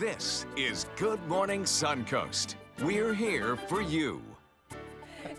This is Good Morning Suncoast. We're here for you.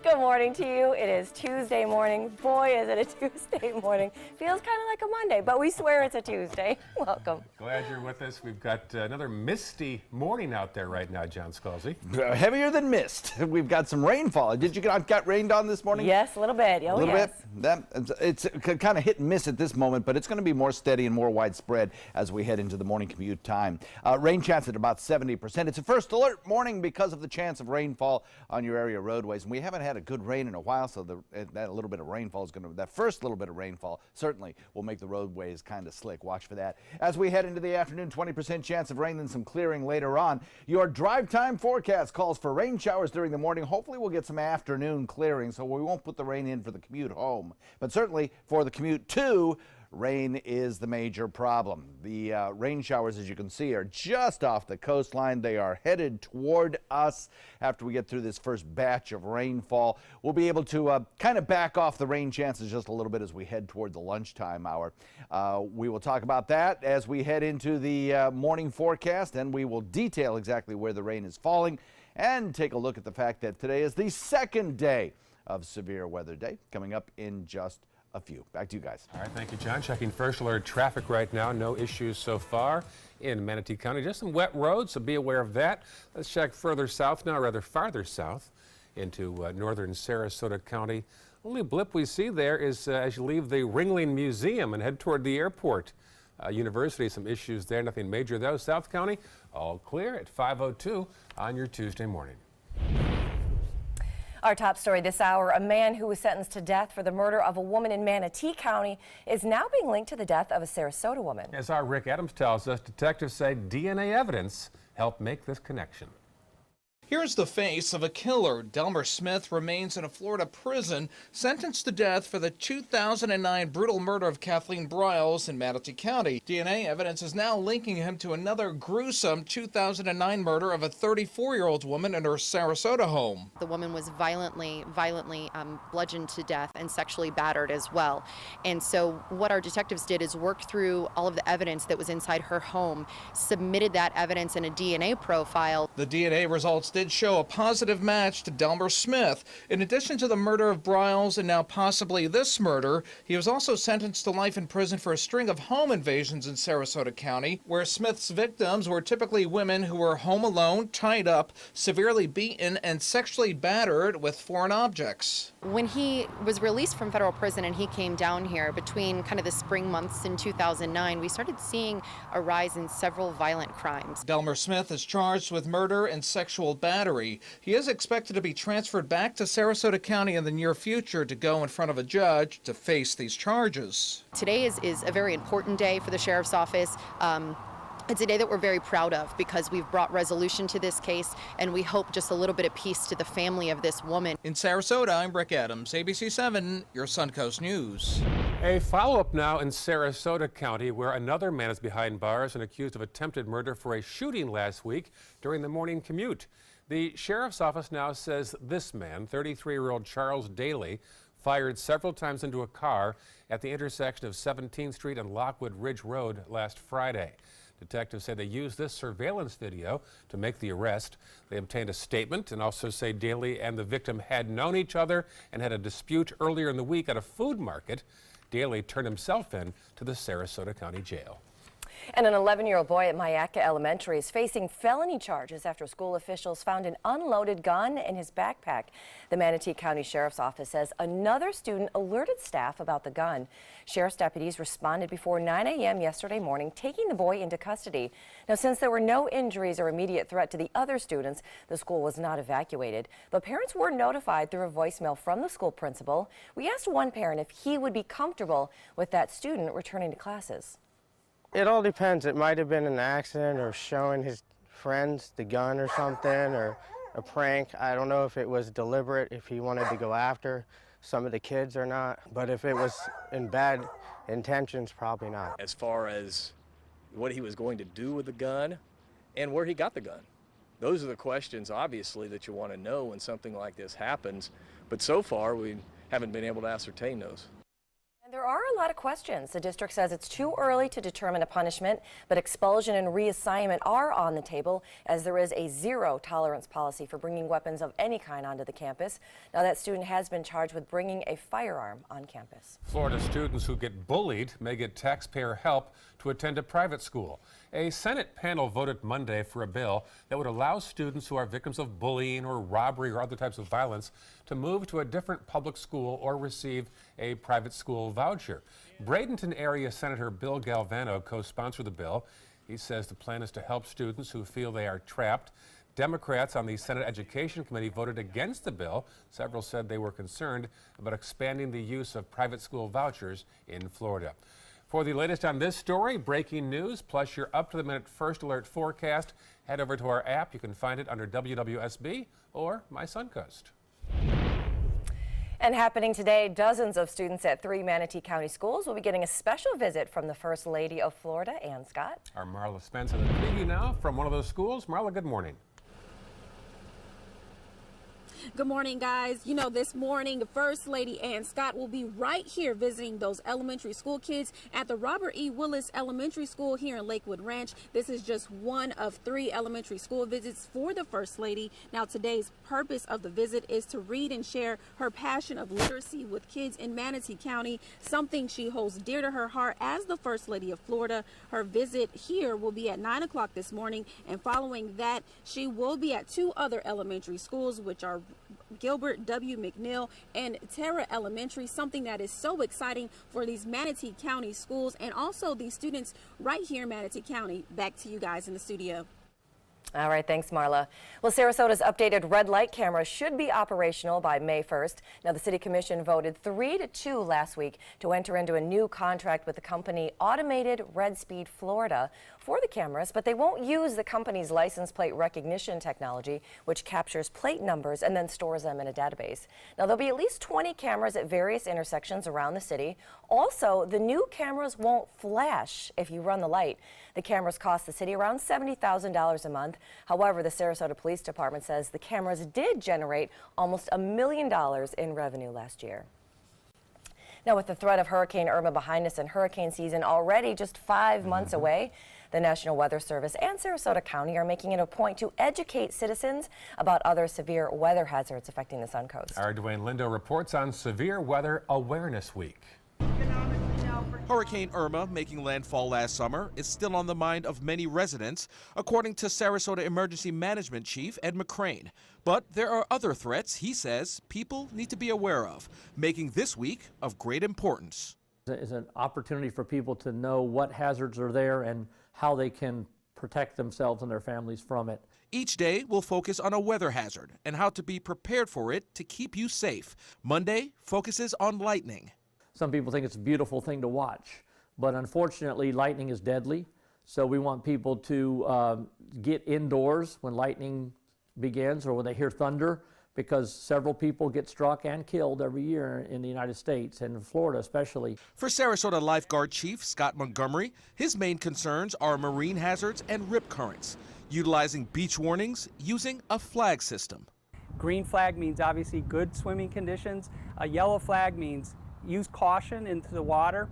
Good morning to you. It is Tuesday morning. Boy, is it a Tuesday morning. Feels kind of like a Monday, but we swear it's a Tuesday. Welcome. Glad you're with us. We've got another misty morning out there right now, John Scalzi. Heavier than mist. We've got some rainfall. Did you get rained on this morning? Yes, a little bit. Oh, a little yes. bit. It's kind of hit and miss at this moment, but it's going to be more steady and more widespread as we head into the morning commute time. Rain chance at about 70%. It's a first alert morning because of the chance of rainfall on your area roadways, and we haven't had a good rain in a while, so that little bit of rainfall is going to, that first little bit of rainfall certainly will make the roadways kind of slick. Watch for that. As we head into the afternoon, 20% chance of rain and some clearing later on. Your drive time forecast calls for rain showers during the morning. Hopefully we'll get some afternoon clearing, so we won't put the rain in for the commute home, but certainly for the commute to rain is the major problem. The rain showers, as you can see, are just off the coastline. They are headed toward us after we get through this first batch of rainfall. We'll be able to kind of back off the rain chances just a little bit as we head toward the lunchtime hour. We will talk about that as we head into the morning forecast, and we will detail exactly where the rain is falling and take a look at the fact that today is the second day of severe weather day, coming up in just a few. Back to you guys. All right, thank you, John. Checking first alert traffic right now. No issues so far in Manatee County. Just some wet roads, so be aware of that. Let's check further south now, rather farther south into northern Sarasota County. Only blip we see there is as you leave the Ringling Museum and head toward the airport. University, some issues there, nothing major though. South County, all clear at 5:02 on your Tuesday morning. Our top story this hour, a man who was sentenced to death for the murder of a woman in Manatee County is now being linked to the death of a Sarasota woman. As our Rick Adams tells us, detectives say DNA evidence helped make this connection. Here's the face of a killer. Delmer Smith remains in a Florida prison, sentenced to death for the 2009 brutal murder of Kathleen Briles in Manatee County. DNA evidence is now linking him to another gruesome 2009 murder of a 34-year-old woman in her Sarasota home. The woman was violently bludgeoned to death and sexually battered as well. And so what our detectives did is work through all of the evidence that was inside her home, submitted that evidence in a DNA profile. The DNA results did show a positive match to Delmer Smith. In addition to the murder of Briles and now possibly this murder, he was also sentenced to life in prison for a string of home invasions in Sarasota County, where Smith's victims were typically women who were home alone, tied up, severely beaten, and sexually battered with foreign objects. When he was released from federal prison and he came down here between kind of the spring months in 2009, we started seeing a rise in several violent crimes. Delmer Smith is charged with murder and sexual battery. He is expected to be transferred back to Sarasota County in the near future to go in front of a judge to face these charges. Today is a very important day for the Sheriff's Office. It's a day that we're very proud of because we've brought resolution to this case, and we hope just a little bit of peace to the family of this woman. In Sarasota, I'm Rick Adams, ABC 7, your Suncoast News. A follow-up now in Sarasota County, where another man is behind bars and accused of attempted murder for a shooting last week during the morning commute. The sheriff's office now says this man, 33-year-old Charles Daly, fired several times into a car at the intersection of 17th Street and Lockwood Ridge Road last Friday. Detectives say they used this surveillance video to make the arrest. They obtained a statement and also say Daly and the victim had known each other and had a dispute earlier in the week at a food market. Daly turned himself in to the Sarasota County Jail. And an 11-year-old boy at Myakka Elementary is facing felony charges after school officials found an unloaded gun in his backpack. The Manatee County Sheriff's Office says another student alerted staff about the gun. Sheriff's deputies responded before 9 a.m. yesterday morning, taking the boy into custody. Now, since there were no injuries or immediate threat to the other students, the school was not evacuated. But parents were notified through a voicemail from the school principal. We asked one parent if he would be comfortable with that student returning to classes. It all depends. It might have been an accident or showing his friends the gun or something, or a prank. I don't know if it was deliberate, if he wanted to go after some of the kids or not. But if it was in bad intentions, probably not. As far as what he was going to do with the gun and where he got the gun. Those are the questions, obviously, that you want to know when something like this happens. But so far, we haven't been able to ascertain those. There are a lot of questions. The district says it's too early to determine a punishment, but expulsion and reassignment are on the table as there is a zero tolerance policy for bringing weapons of any kind onto the campus. Now, that student has been charged with bringing a firearm on campus. Florida students who get bullied may get taxpayer help to attend a private school. A Senate panel voted Monday for a bill that would allow students who are victims of bullying or robbery or other types of violence to move to a different public school or receive a private school voucher. Bradenton area Senator Bill Galvano co-sponsored the bill. He says the plan is to help students who feel they are trapped. Democrats on the Senate Education Committee voted against the bill. Several said they were concerned about expanding the use of private school vouchers in Florida. For the latest on this story, breaking news, plus your up-to-the-minute first alert forecast, head over to our app. You can find it under WWSB or My Suncoast. And happening today, dozens of students at 3 Manatee County schools will be getting a special visit from the First Lady of Florida, Ann Scott. Our Marla Spence has a preview now from one of those schools. Marla, good morning. Good morning, guys. You know, this morning, First Lady Ann Scott will be right here visiting those elementary school kids at the Robert E. Willis Elementary School here in Lakewood Ranch. This is just one of 3 elementary school visits for the First Lady. Now, today's purpose of the visit is to read and share her passion of literacy with kids in Manatee County, something she holds dear to her heart as the First Lady of Florida. Her visit here will be at 9 o'clock this morning, and following that, she will be at 2 other elementary schools, which are Gilbert W. McNeil and Terra Elementary, something that is so exciting for these Manatee County schools and also these students right here in Manatee County. Back to you guys in the studio. All right, thanks, Marla. Well, Sarasota's updated red light camera should be operational by May 1st. Now, the City Commission voted 3-2 last week to enter into a new contract with the company Automated Red Speed Florida for the cameras, but they won't use the company's license plate recognition technology, which captures plate numbers and then stores them in a database. Now, there'll be at least 20 cameras at various intersections around the city. Also, the new cameras won't flash if you run the light. The cameras cost the city around $70,000 a month. However, the Sarasota Police Department says the cameras did generate almost $1 million in revenue last year. Now, with the threat of Hurricane Irma behind us and hurricane season already just 5 months away, the National Weather Service and Sarasota County are making it a point to educate citizens about other severe weather hazards affecting the Suncoast. Our Dwayne Lindo reports on Severe Weather Awareness Week. Hurricane Irma, making landfall last summer, is still on the mind of many residents, according to Sarasota Emergency Management Chief Ed McCrane. But there are other threats, he says, people need to be aware of, making this week of great importance. It's an opportunity for people to know what hazards are there and how they can protect themselves and their families from it. Each day will focus on a weather hazard and how to be prepared for it to keep you safe. Monday focuses on lightning. Some people think it's a beautiful thing to watch, but unfortunately lightning is deadly. So we want people to get indoors when lightning begins or when they hear thunder, because several people get struck and killed every year in the United States and in Florida especially. For Sarasota Lifeguard Chief Scott Montgomery, his main concerns are marine hazards and rip currents, utilizing beach warnings using a flag system. Green flag means obviously good swimming conditions. A yellow flag means use caution into the water.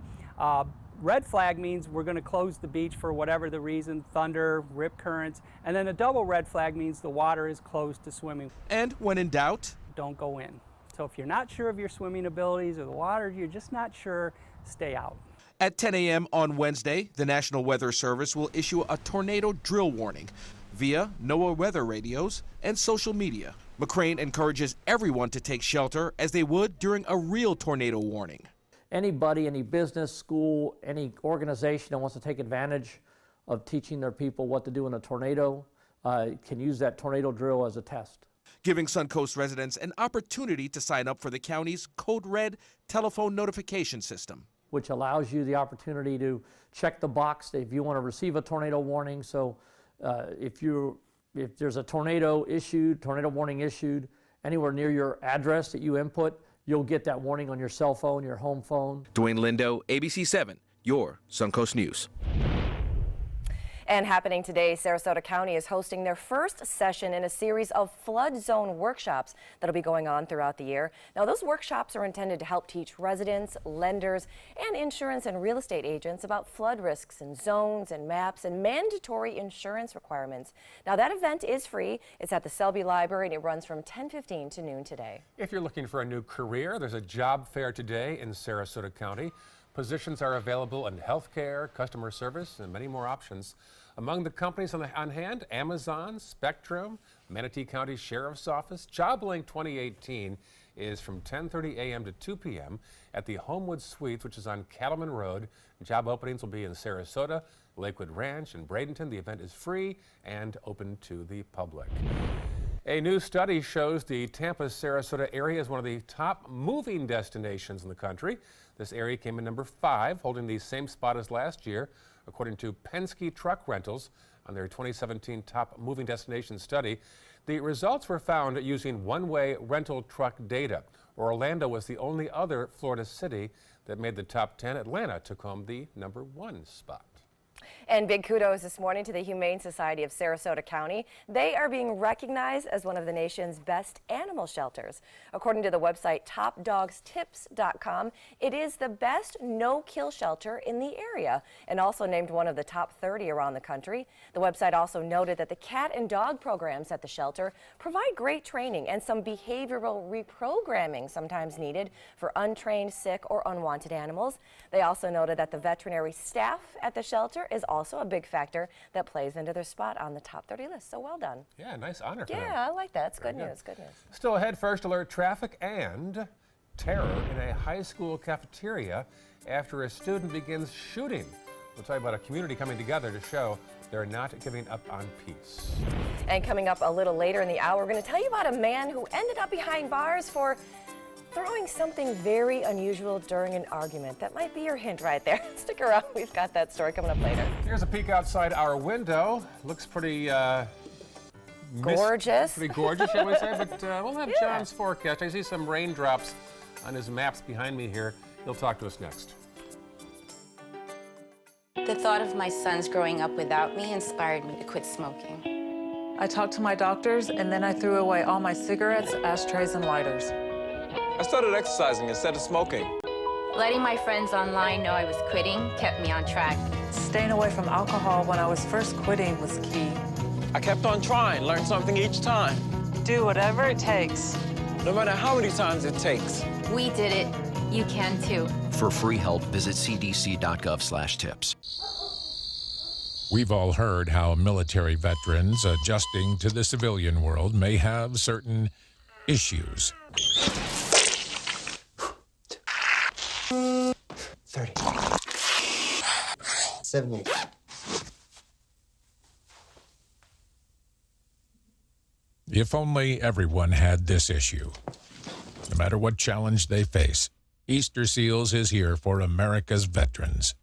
Red flag means we're going to close the beach for whatever the reason, thunder, rip currents, and then a double red flag means the water is closed to swimming. And when in doubt, don't go in. So if you're not sure of your swimming abilities or the water, you're just not sure, stay out. At 10 a.m. on Wednesday, the National Weather Service will issue a tornado drill warning via NOAA weather radios and social media. McCrane encourages everyone to take shelter as they would during a real tornado warning. Anybody, any business, school, any organization that wants to take advantage of teaching their people what to do in a tornado can use that tornado drill as a test. Giving Suncoast residents an opportunity to sign up for the county's Code Red telephone notification system, which allows you the opportunity to check the box if you want to receive a tornado warning. So if there's a tornado warning issued anywhere near your address that you input, you'll get that warning on your cell phone, your home phone. Dwayne Lindo, ABC 7, your Suncoast News. And happening today, Sarasota County is hosting their first session in a series of flood zone workshops that'll be going on throughout the year. Now, those workshops are intended to help teach residents, lenders, and insurance and real estate agents about flood risks and zones and maps and mandatory insurance requirements. Now, that event is free. It's at the Selby Library, and it runs from 10:15 to noon today. If you're looking for a new career, there's a job fair today in Sarasota County. Positions are available in healthcare, customer service, and many more options. Among the companies on hand, Amazon, Spectrum, Manatee County Sheriff's Office. JobLink 2018 is from 10:30 a.m. to 2 p.m. at the Homewood Suites, which is on Cattleman Road. Job openings will be in Sarasota, Lakewood Ranch, and Bradenton. The event is free and open to the public. A new study shows the Tampa-Sarasota area is one of the top moving destinations in the country. This area came in number 5, holding the same spot as last year, according to Penske Truck Rentals on their 2017 top moving destination study. The results were found using one-way rental truck data. Orlando was the only other Florida city that made the top 10. Atlanta took home the number 1 spot. And big kudos this morning to the Humane Society of Sarasota County. They are being recognized as one of the nation's best animal shelters. According to the website topdogstips.com, it is the best no-kill shelter in the area and also named one of the top 30 around the country. The website also noted that the cat and dog programs at the shelter provide great training and some behavioral reprogramming sometimes needed for untrained, sick, or unwanted animals. They also noted that the veterinary staff at the shelter is also a big factor that plays into their spot on the top 30 list. So well done. Yeah, nice honor for them. Yeah, I like that. It's good news. Good news. Still ahead, first alert traffic and terror in a high school cafeteria after a student begins shooting. We'll tell you about a community coming together to show they're not giving up on peace. And coming up a little later in the hour, we're going to tell you about a man who ended up behind bars for throwing something very unusual during an argument. That might be your hint right there. Stick around. We've got that story coming up later. Here's a peek outside our window. Looks pretty gorgeous. Pretty gorgeous, shall we say? But we'll have John's forecast. I see some raindrops on his maps behind me here. He'll talk to us next. The thought of my sons growing up without me inspired me to quit smoking. I talked to my doctors, and then I threw away all my cigarettes, ashtrays, and lighters. I started exercising instead of smoking. Letting my friends online know I was quitting kept me on track. Staying away from alcohol when I was first quitting was key. I kept on trying, learned something each time. Do whatever it takes. No matter how many times it takes. We did it. You can too. For free help, visit cdc.gov/tips. We've all heard how military veterans adjusting to the civilian world may have certain issues. 30. 70. If only everyone had this issue. No matter what challenge they face, Easter Seals is here for America's veterans.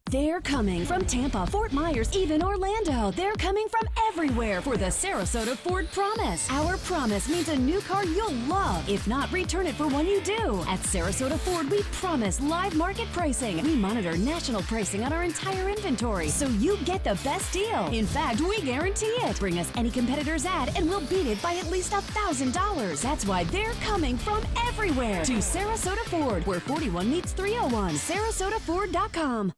They're coming from Tampa, Fort Myers, even Orlando. They're coming from everywhere for the Sarasota Ford Promise. Our promise means a new car you'll love. If not, return it for one you do. At Sarasota Ford, we promise live market pricing. We monitor national pricing on our entire inventory, so you get the best deal. In fact, we guarantee it. Bring us any competitor's ad, and we'll beat it by at least $1,000. That's why they're coming from everywhere to Sarasota Ford, where 41 meets 301. SarasotaFord.com.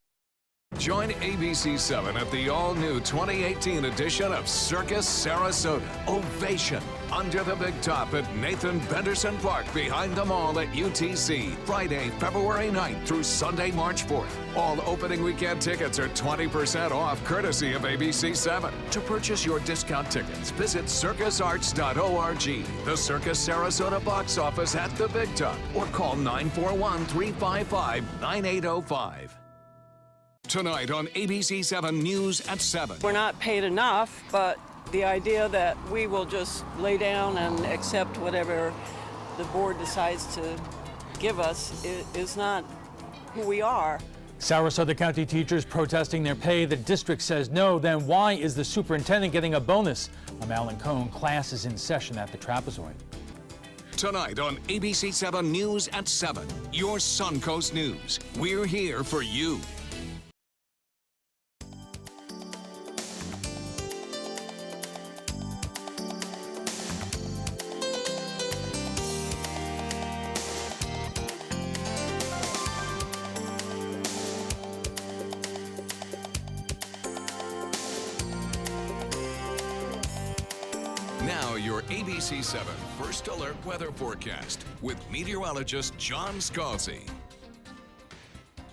Join ABC7 at the all-new 2018 edition of Circus Sarasota. Ovation under the big top at Nathan Benderson Park behind the mall at UTC. Friday, February 9th through Sunday, March 4th. All opening weekend tickets are 20% off, courtesy of ABC7. To purchase your discount tickets, visit circusarts.org. The Circus Sarasota box office at the big top, or call 941-355-9805. Tonight on ABC7 News at 7. We're not paid enough, but the idea that we will just lay down and accept whatever the board decides to give us is not who we are. Sarasota County teachers protesting their pay. The district says no. Then why is the superintendent getting a bonus? I'm Alan Cohn. Class is in session at the Trapezoid. Tonight on ABC7 News at 7. Your Suncoast News. We're here for you. Now your ABC 7 First Alert weather forecast with meteorologist John Scalzi.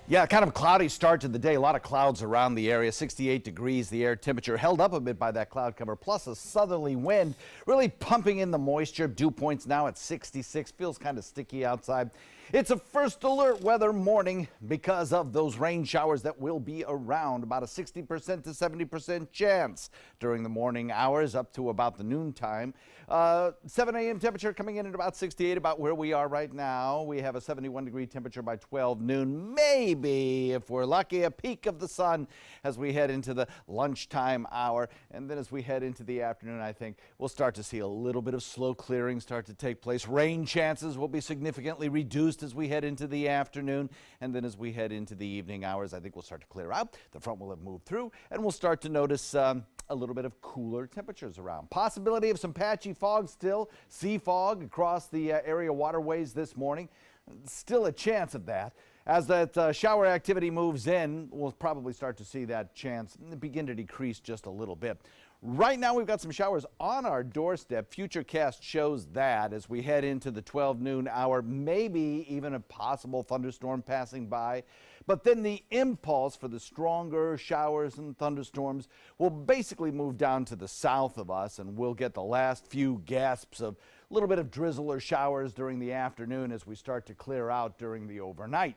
Yeah, kind of a cloudy start to the day. A lot of clouds around the area. 68 degrees. The air temperature held up a bit by that cloud cover, plus a southerly wind really pumping in the moisture. Dew points now at 66. Feels kind of sticky outside. It's a first alert weather morning because of those rain showers that will be around. About a 60% to 70% chance during the morning hours up to about the noontime. 7 a.m. temperature coming in at about 68, about where we are right now. We have a 71-degree temperature by 12 noon. Maybe, if we're lucky, a peak of the sun as we head into the lunchtime hour. And then as we head into the afternoon, I think we'll start to see a little bit of slow clearing start to take place. Rain chances will be significantly reduced as we head into the afternoon. And then as we head into the evening hours, I think we'll start to clear out. The front will have moved through, and we'll start to notice a little bit of cooler temperatures around. Possibility of some patchy fog still, sea fog across the area waterways this morning. Still a chance of that. As that shower activity moves in, we'll probably start to see that chance begin to decrease just a little bit. Right now, we've got some showers on our doorstep. Futurecast shows that as we head into the 12 noon hour, maybe even a possible thunderstorm passing by. But then the impulse for the stronger showers and thunderstorms will basically move down to the south of us, and we'll get the last few gasps of a little bit of drizzle or showers during the afternoon as we start to clear out during the overnight.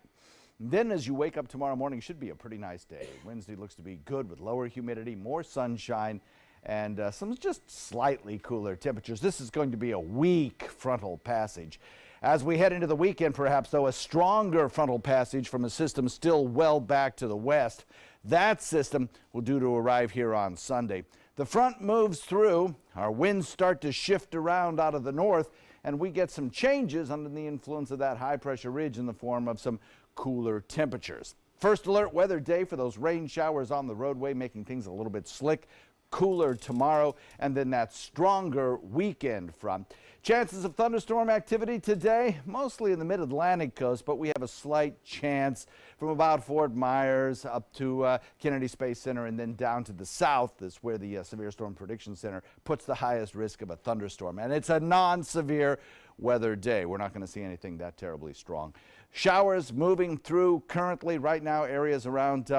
Then as you wake up tomorrow morning, it should be a pretty nice day. Wednesday looks to be good with lower humidity, more sunshine, and some just slightly cooler temperatures. This is going to be a weak frontal passage. As we head into the weekend, perhaps, though, a stronger frontal passage from a system still well back to the west. That system will due to arrive here on Sunday. The front moves through. Our winds start to shift around out of the north, and we get some changes under the influence of that high-pressure ridge in the form of some cooler temperatures. First alert weather day for those rain showers on the roadway, making things a little bit slick. Cooler tomorrow, and then that stronger weekend front. Chances of thunderstorm activity today, mostly in the mid-Atlantic coast, but we have a slight chance from about Fort Myers up to Kennedy Space Center and then down to the south. That's where the Severe Storm Prediction Center puts the highest risk of a thunderstorm. And it's a non-severe weather day. We're not going to see anything that terribly strong. Showers moving through currently right now, areas around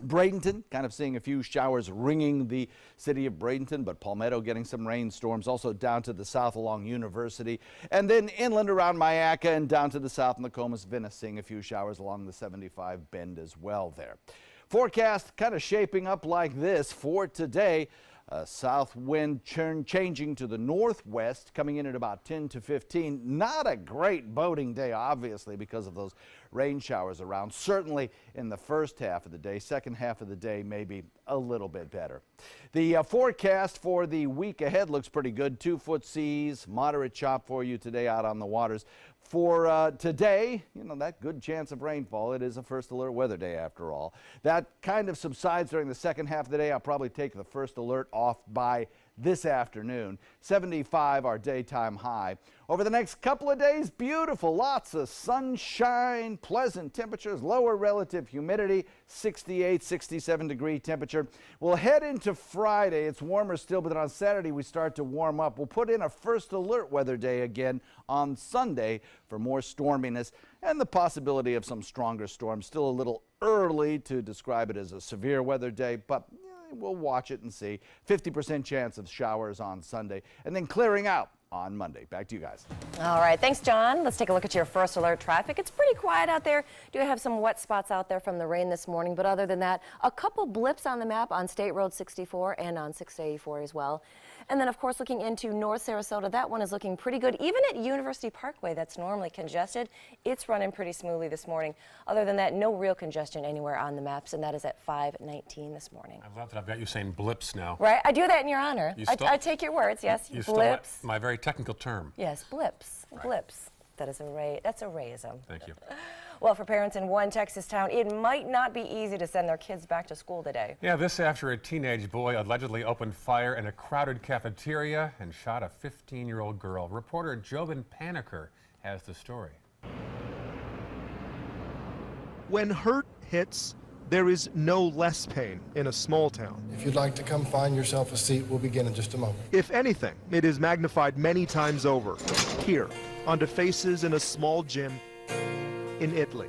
Bradenton, kind of seeing a few showers ringing the city of Bradenton, but Palmetto getting some rainstorms, also down to the south along University, and then inland around Myakka and down to the south in the Comas Venice, seeing a few showers along the 75 bend as well there. Forecast kind of shaping up like this for today. South wind changing to the northwest, coming in at about 10 to 15. Not a great boating day, obviously, because of those rain showers around. Certainly in the first half of the day. Second half of the day, maybe a little bit better. The forecast for the week ahead looks pretty good. 2-foot seas, moderate chop for you today out on the waters. For today, you know, that good chance of rainfall. It is a first alert weather day after all. That kind of subsides during the second half of the day. I'll probably take the first alert off by this afternoon. 75 our daytime high. Over the next couple of days, beautiful. Lots of sunshine, pleasant temperatures, lower relative humidity, 68, 67 degree temperature. We'll head into Friday. It's warmer still, but then on Saturday we start to warm up. We'll put in a first alert weather day again on Sunday for more storminess and the possibility of some stronger storms. Still a little early to describe it as a severe weather day, but we'll watch it and see. 50% chance of showers on Sunday, and then clearing out on Monday. Back to you guys. All right, thanks, John. Let's take a look at your first alert traffic. It's pretty quiet out there. Do have some wet spots out there from the rain this morning, but other than that, a couple blips on the map on State Road 64 and on 684 as well. And then, of course, looking into North Sarasota, that one is looking pretty good. Even at University Parkway, that's normally congested, it's running pretty smoothly this morning. Other than that, no real congestion anywhere on the maps, and that is at 5:19 this morning. I love that I've got you saying blips now. Right, I do that in your honor. I take your words, yes. You blips. stole my very technical term. Yes, blips. Right. Blips. That is that's a rayism. Thank you. Well, for parents in one Texas town, it might not be easy to send their kids back to school today. Yeah, this after a teenage boy allegedly opened fire in a crowded cafeteria and shot a 15-year-old girl. Reporter Jobin Paniker has the story. When hurt hits, there is no less pain in a small town. If you'd like to come find yourself a seat, we'll begin in just a moment. If anything, it is magnified many times over, here, onto faces in a small gym in Italy.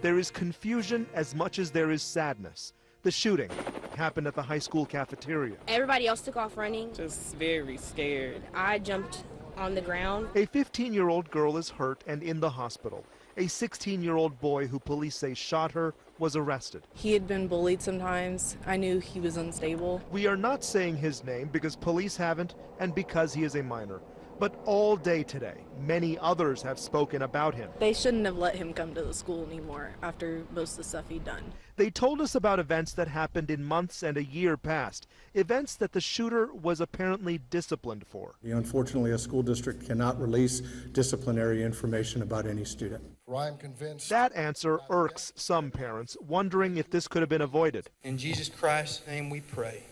There is confusion as much as there is sadness. The shooting happened at the high school cafeteria. Everybody else took off running. Just very scared. I jumped on the ground. A 15-year-old girl is hurt and in the hospital. A 16-year-old boy who police say shot her was arrested. He had been bullied sometimes. I knew he was unstable. We are not saying his name because police haven't and because he is a minor. But all day today, many others have spoken about him. They shouldn't have let him come to the school anymore after most of the stuff he'd done. They told us about events that happened in months and a year past, events that the shooter was apparently disciplined for. Unfortunately, a school district cannot release disciplinary information about any student. I'm convinced. That answer irks some parents, wondering if this could have been avoided. In Jesus Christ's name we pray.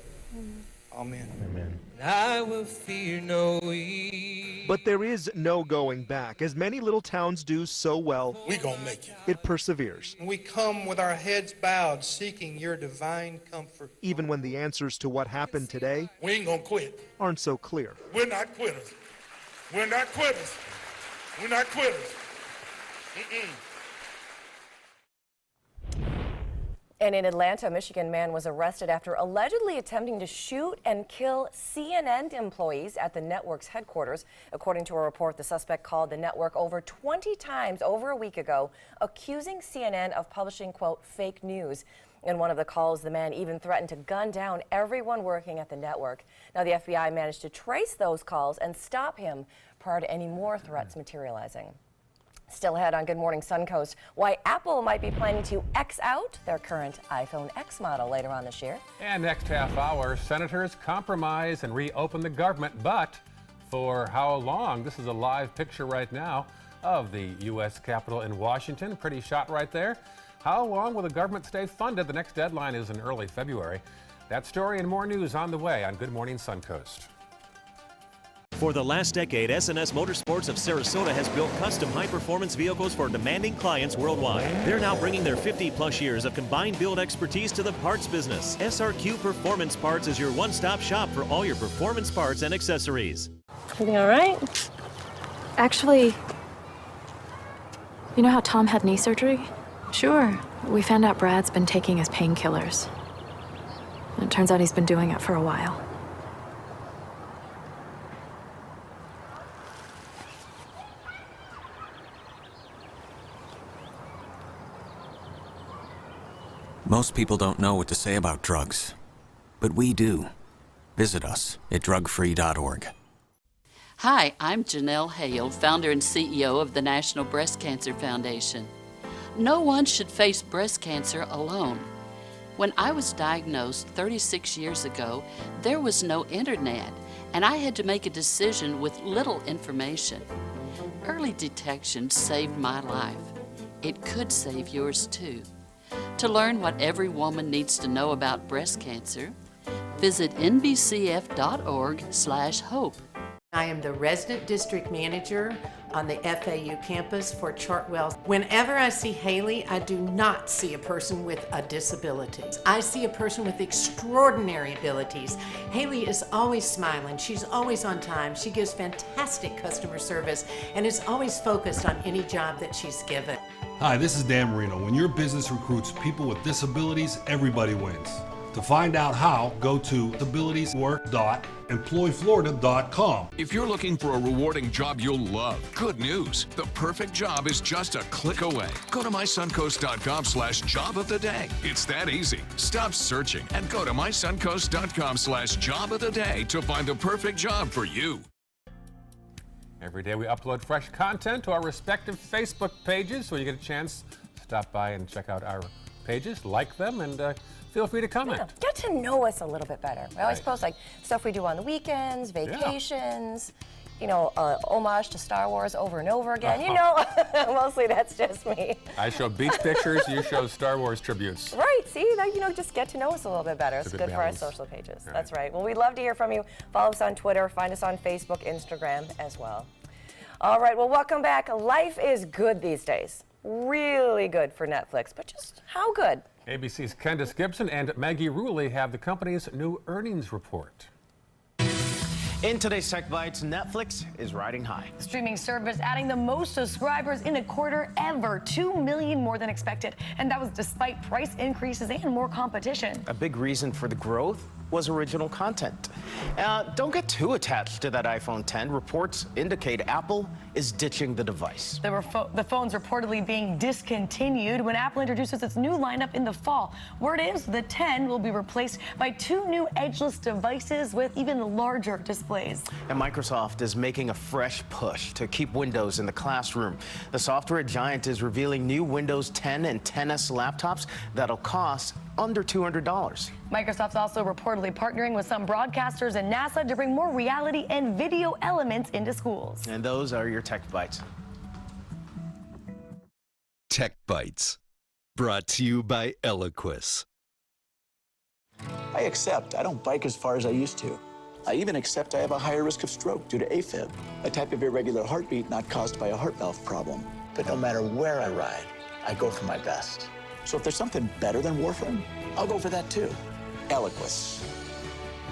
Amen. Amen. I will fear no evil. But there is no going back. As many little towns do so well, We gonna make it. it perseveres. We come with our heads bowed, seeking your divine comfort. Even when the answers to what happened today We ain't gonna quit. aren't so clear. We're not quitters. We're not quitters. We're not quitters. And in Atlanta, a Michigan man was arrested after allegedly attempting to shoot and kill CNN employees at the network's headquarters. According to a report, the suspect called the network over 20 times over a week ago, accusing CNN of publishing, quote, fake news. In one of the calls, the man even threatened to gun down everyone working at the network. Now, the FBI managed to trace those calls and stop him prior to any more threats materializing. Still ahead on Good Morning Suncoast, why Apple might be planning to X out their current iPhone X model later on this year. And next half hour, senators compromise and reopen the government, but for how long? This is a live picture right now of the U.S. Capitol in Washington. Pretty shot right there. How long will the government stay funded? The next deadline is in early February. That story and more news on the way on Good Morning Suncoast. For the last decade, S&S Motorsports of Sarasota has built custom high-performance vehicles for demanding clients worldwide. They're now bringing their 50-plus years of combined build expertise to the parts business. SRQ Performance Parts is your one-stop shop for all your performance parts and accessories. Everything all right? Actually, you know how Tom had knee surgery? Sure. We found out Brad's been taking his painkillers. And it turns out he's been doing it for a while. Most people don't know what to say about drugs, but we do. Visit us at drugfree.org. Hi, I'm Janelle Hale, founder and CEO of the National Breast Cancer Foundation. No one should face breast cancer alone. When I was diagnosed 36 years ago, there was no internet, and I had to make a decision with little information. Early detection saved my life. It could save yours too. To learn what every woman needs to know about breast cancer, visit nbcf.org/hope. I am the resident district manager on the FAU campus for Chartwell. Whenever I see Haley, I do not see a person with a disability. I see a person with extraordinary abilities. Haley is always smiling. She's always on time. She gives fantastic customer service and is always focused on any job that she's given. Hi, this is Dan Marino. When your business recruits people with disabilities, everybody wins. To find out how, go to disabilitieswork.employflorida.com. If you're looking for a rewarding job you'll love, good news. The perfect job is just a click away. Go to mysuncoast.com/job of the day. It's that easy. Stop searching and go to mysuncoast.com/job of the day to find the perfect job for you. Every day we upload fresh content to our respective Facebook pages, so you get a chance to stop by and check out our pages, like them, and feel free to comment. Yeah, get to know us a little bit better. We always post like stuff we do on the weekends, vacations, you know, homage to Star Wars over and over again. You know, mostly that's just me. I show beach pictures, you show Star Wars tributes. Right, see, now, you know, just get to know us a little bit better. It's good for our social pages. That's right. Well, we'd love to hear from you. Follow us on Twitter, find us on Facebook, Instagram as well. All right, well, welcome back. Life is good these days. Really good for Netflix, but just how good? ABC's Candace Gibson and Maggie Ruley have the company's new earnings report. In today's Tech Bites, Netflix is riding high. The streaming service adding the most subscribers in a quarter ever, 2 million more than expected. And that was despite price increases and more competition. A big reason for the growth was original content. Don't get too attached to that iPhone X. Reports indicate Apple is ditching the device. The phone's reportedly being discontinued when Apple introduces its new lineup in the fall. Word is the 10 will be replaced by 2 new edgeless devices with even larger displays. And Microsoft is making a fresh push to keep Windows in the classroom. The software giant is revealing new Windows 10 and 10s laptops that'll cost under $200. Microsoft's also reportedly partnering with some broadcasters and NASA to bring more reality and video elements into schools. And those are your Tech Bites. Tech Bites, brought to you by Eliquis. I accept I don't bike as far as I used to. I even accept I have a higher risk of stroke due to AFib, a type of irregular heartbeat not caused by a heart valve problem. But no matter where I ride, I go for my best. So if there's something better than warfarin, I'll go for that too. Eliquis.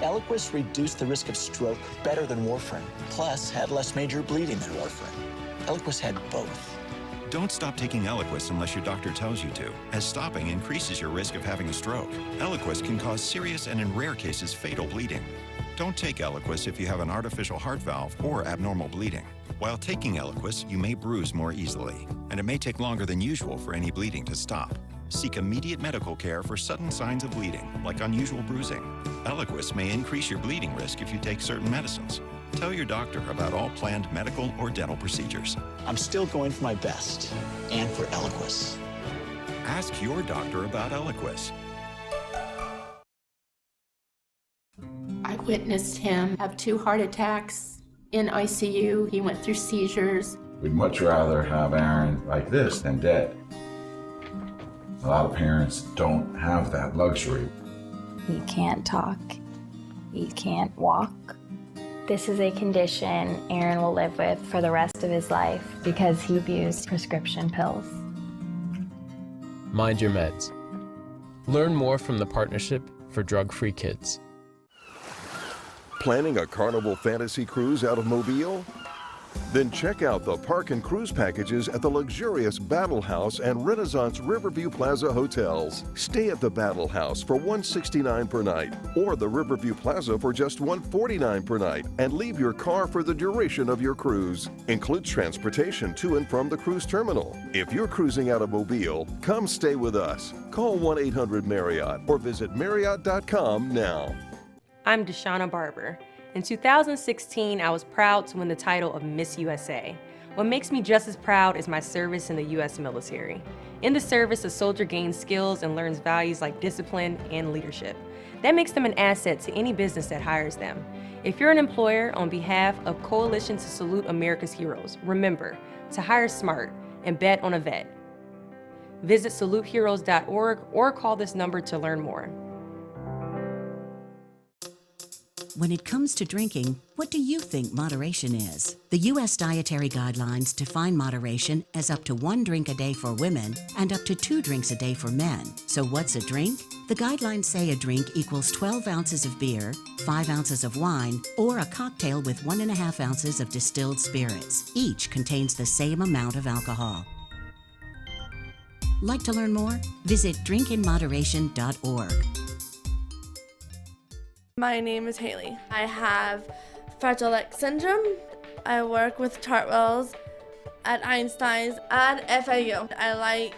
Eliquis reduced the risk of stroke better than warfarin, plus had less major bleeding than warfarin. Eliquis had both. Don't stop taking Eliquis unless your doctor tells you to, as stopping increases your risk of having a stroke. Eliquis can cause serious and, in rare cases, fatal bleeding. Don't take Eliquis if you have an artificial heart valve or abnormal bleeding. While taking Eliquis, you may bruise more easily, and it may take longer than usual for any bleeding to stop. Seek immediate medical care for sudden signs of bleeding, like unusual bruising. Eliquis may increase your bleeding risk if you take certain medicines. Tell your doctor about all planned medical or dental procedures. I'm still going for my best, and for Eliquis. Ask your doctor about Eliquis. I witnessed him have 2 heart attacks in ICU. He went through seizures. We'd much rather have Aaron like this than dead. A lot of parents don't have that luxury. He can't talk. He can't walk. This is a condition Aaron will live with for the rest of his life because he abused prescription pills. Mind your meds. Learn more from the Partnership for Drug-Free Kids. Planning a Carnival Fantasy Cruise out of Mobile? Then check out the park and cruise packages at the luxurious Battle House and Renaissance Riverview Plaza hotels. Stay at the Battle House for $169 per night, or the Riverview Plaza for just $149 per night, and leave your car for the duration of your cruise. Includes transportation to and from the cruise terminal. If you're cruising out of Mobile, come stay with us. Call 1-800-MARRIOTT or visit Marriott.com now. I'm Deshauna Barber. In 2016, I was proud to win the title of Miss USA. What makes me just as proud is my service in the U.S. military. In the service, a soldier gains skills and learns values like discipline and leadership. That makes them an asset to any business that hires them. If you're an employer, on behalf of Coalition to Salute America's Heroes, remember to hire smart and bet on a vet. Visit saluteheroes.org or call this number to learn more. When it comes to drinking, what do you think moderation is? The U.S. Dietary Guidelines define moderation as up to 1 drink a day for women and up to 2 drinks a day for men. So what's a drink? The guidelines say a drink equals 12 ounces of beer, 5 ounces of wine, or a cocktail with 1.5 ounces of distilled spirits. Each contains the same amount of alcohol. Like to learn more? Visit drinkinmoderation.org. My name is Haley. I have Fragile X syndrome. I work with Chartwells at Einstein's and FAU. I like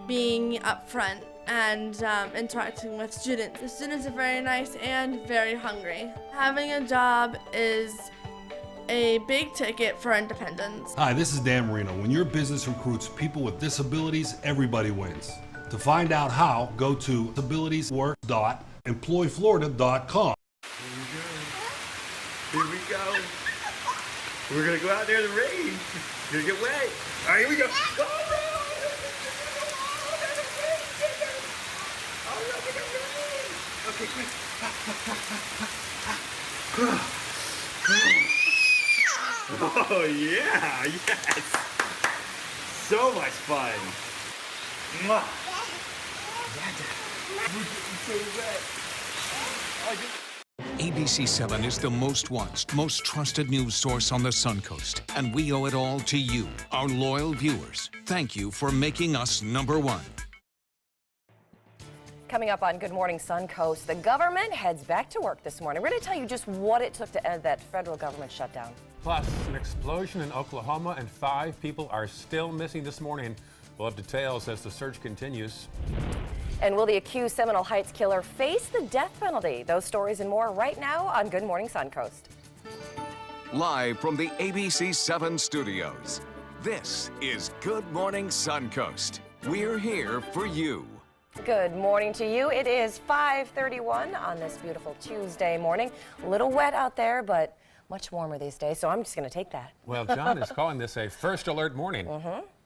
being up front and interacting with students. The students are very nice and very hungry. Having a job is a big ticket for independence. Hi, this is Dan Marino. When your business recruits people with disabilities, everybody wins. To find out how, go to abilitieswork.employflorida.com. Here we go. We're gonna go out there in the rain. You're gonna get wet. All right, here we go. Okay, quick. Oh, yeah, yes. So much fun. Mwah. ABC7 is the most watched, most trusted news source on the Suncoast, and we owe it all to you, our loyal viewers. Thank you for making us #1. Coming up on Good Morning Suncoast, the government heads back to work this morning. We're going to tell you just what it took to end that federal government shutdown. Plus, an explosion in Oklahoma and 5 people are still missing this morning. We'll have details as the search continues. And will the accused Seminole Heights killer face the death penalty? Those stories and more right now on Good Morning Suncoast. Live from the ABC7 studios, this is Good Morning Suncoast. We're here for you. Good morning to you. It is 5:31 on this beautiful Tuesday morning. A little wet out there, but much warmer these days, so I'm just going to take that. Well, John is calling this a first alert morning.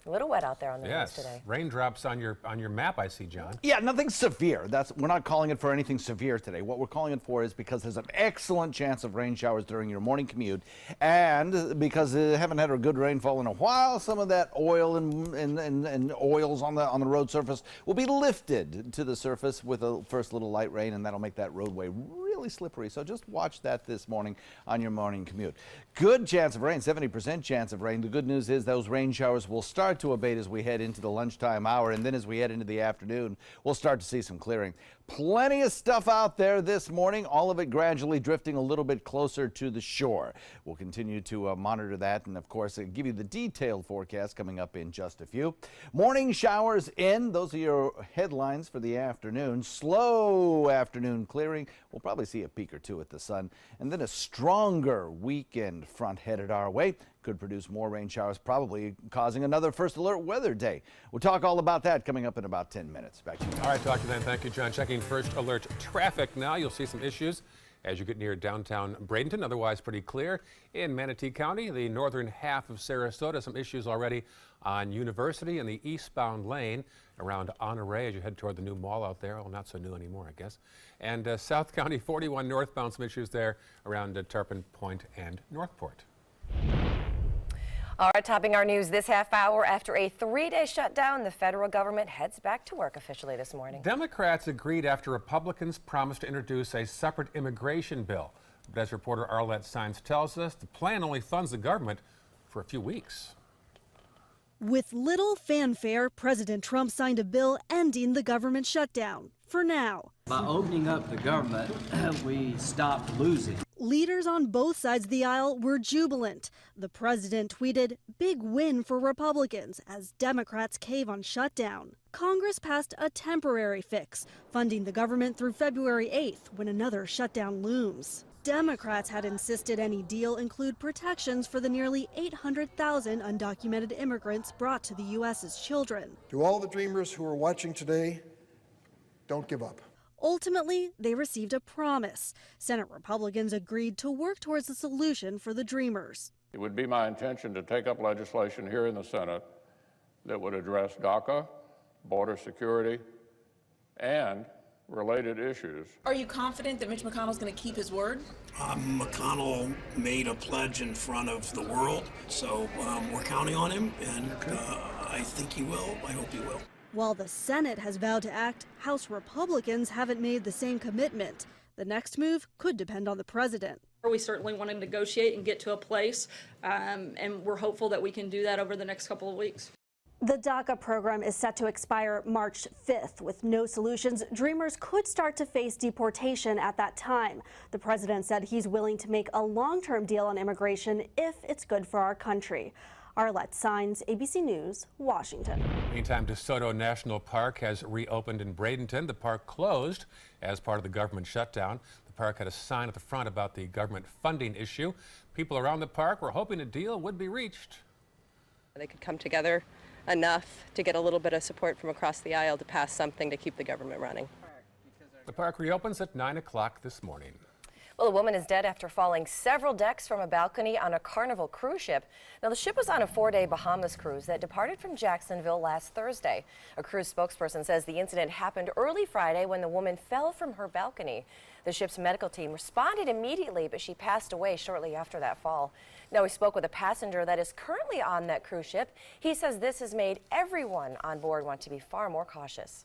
A little wet out there on the news Yes, today. raindrops on your map, I see, John. Yeah, nothing severe. We're not calling it for anything severe today. What we're calling it for is because there's an excellent chance of rain showers during your morning commute, and because they haven't had a good rainfall in a while, some of that oil and oils on the road surface will be lifted to the surface with a first little light rain, and that'll make that roadway really slippery. So just watch that this morning on your morning commute. Good chance of rain, 70% chance of rain. The good news is those rain showers will start to abate as we head into the lunchtime hour, and then as we head into the afternoon, we'll start to see some clearing. Plenty of stuff out there this morning, all of it gradually drifting a little bit closer to the shore. We'll continue to monitor that and, of course, give you the detailed forecast coming up in just a few. Morning showers in. Those are your headlines for the afternoon. Slow afternoon clearing. We'll probably see a peek or two at the sun. And then a stronger weekend front headed our way. Could produce more rain showers, probably causing another first alert weather day. We'll talk all about that coming up in about 10 minutes. Back to you. All right, talk to you then. Thank you, John. Checking first alert traffic now. You'll see some issues as you get near downtown Bradenton. Otherwise pretty clear in Manatee County, the northern half of Sarasota. Some issues already on University and the eastbound lane around Honore as you head toward the new mall out there. Well, not so new anymore, I guess. And South County 41 northbound, some issues there around Tarpon Point and Northport. All right, topping our news this half hour, after a 3-day shutdown, the federal government heads back to work officially this morning. Democrats agreed after Republicans promised to introduce a separate immigration bill. But as reporter Arlette Saenz tells us, the plan only funds the government for a few weeks. With little fanfare, President Trump signed a bill ending the government shutdown, for now. By opening up the government, we stopped losing. Leaders on both sides of the aisle were jubilant. The president tweeted, "Big win for Republicans," as Democrats cave on shutdown. Congress passed a temporary fix, funding the government through February 8th, when another shutdown looms. Democrats had insisted any deal include protections for the nearly 800,000 undocumented immigrants brought to the U.S. as children. To all the dreamers who are watching today, don't give up. Ultimately, they received a promise. Senate Republicans agreed to work towards a solution for the dreamers. It would be my intention to take up legislation here in the Senate that would address DACA, border security, and related issues. Are you confident that Mitch McConnell's going to keep his word? McConnell made a pledge in front of the world, so we're counting on him, and I think he will. I hope he will. While the Senate has vowed to act, House Republicans haven't made the same commitment. The next move could depend on the president. We certainly want to negotiate and get to a place, and we're hopeful that we can do that over the next couple of weeks. The DACA program is set to expire March 5th. With no solutions, dreamers could start to face deportation at that time. The president said he's willing to make a long-term deal on immigration if it's good for our country. Arlette Saenz, ABC News, Washington. Meantime, DeSoto National Park has reopened in Bradenton. The park closed as part of the government shutdown. The park had a sign at the front about the government funding issue. People around the park were hoping a deal would be reached. They could come together enough to get a little bit of support from across the aisle to pass something to keep the government running. The park reopens at 9 o'clock this morning. Well, a woman is dead after falling several decks from a balcony on a Carnival cruise ship. Now, the ship was on a 4-day Bahamas cruise that departed from Jacksonville last Thursday. A cruise spokesperson says the incident happened early Friday when the woman fell from her balcony. The ship's medical team responded immediately, but she passed away shortly after that fall. Now, we spoke with a passenger that is currently on that cruise ship. He says this has made everyone on board want to be far more cautious.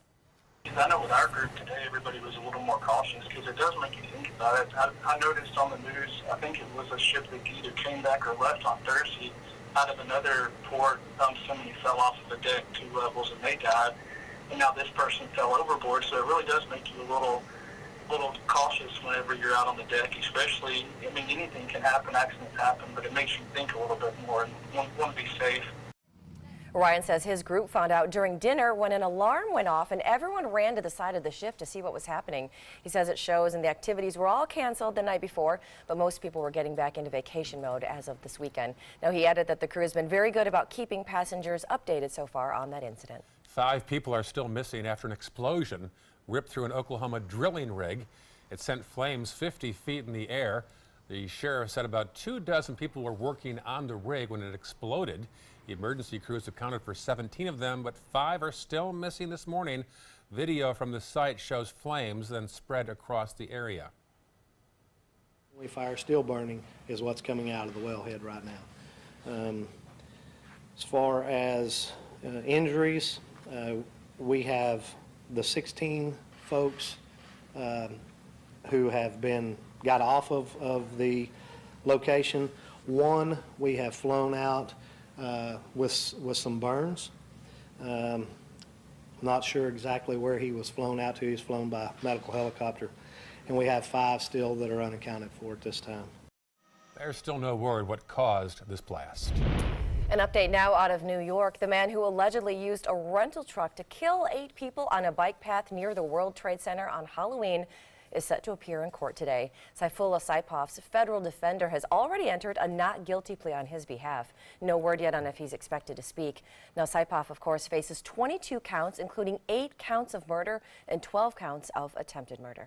I know with our group today, everybody was a little more cautious because it does make you think about it. I noticed on the news, I think it was a ship that either came back or left on Thursday out of another port. Somebody fell off of the deck 2 levels and they died. And now this person fell overboard, so it really does make you a little cautious whenever you're out on the deck, especially, I mean, anything can happen, accidents happen, but it makes you think a little bit more and want to be safe. Ryan says his group found out during dinner when an alarm went off and everyone ran to the side of the ship to see what was happening. He says it shows and the activities were all canceled the night before, but most people were getting back into vacation mode as of this weekend. Now, he added that the crew has been very good about keeping passengers updated so far on that incident. 5 people are still missing after an explosion ripped through an Oklahoma drilling rig. It sent flames 50 feet in the air. The sheriff said about 24 people were working on the rig when it exploded. The emergency crews accounted for 17 of them, but 5 are still missing this morning. Video from the site shows flames then spread across the area. Fire still burning is what's coming out of the wellhead right now. As far as injuries, we have the 16 folks who have got off of the location. 1 we have flown out with some burns. Not sure exactly where he was flown out to. He was flown by medical helicopter. And we have 5 still that are unaccounted for at this time. There's still no word what caused this blast. An update now out of New York. The man who allegedly used a rental truck to kill 8 people on a bike path near the World Trade Center on Halloween is set to appear in court today. Saifullah Saipov's federal defender has already entered a not guilty plea on his behalf. No word yet on if he's expected to speak. Now, Saipov, of course, faces 22 counts, including 8 counts of murder and 12 counts of attempted murder.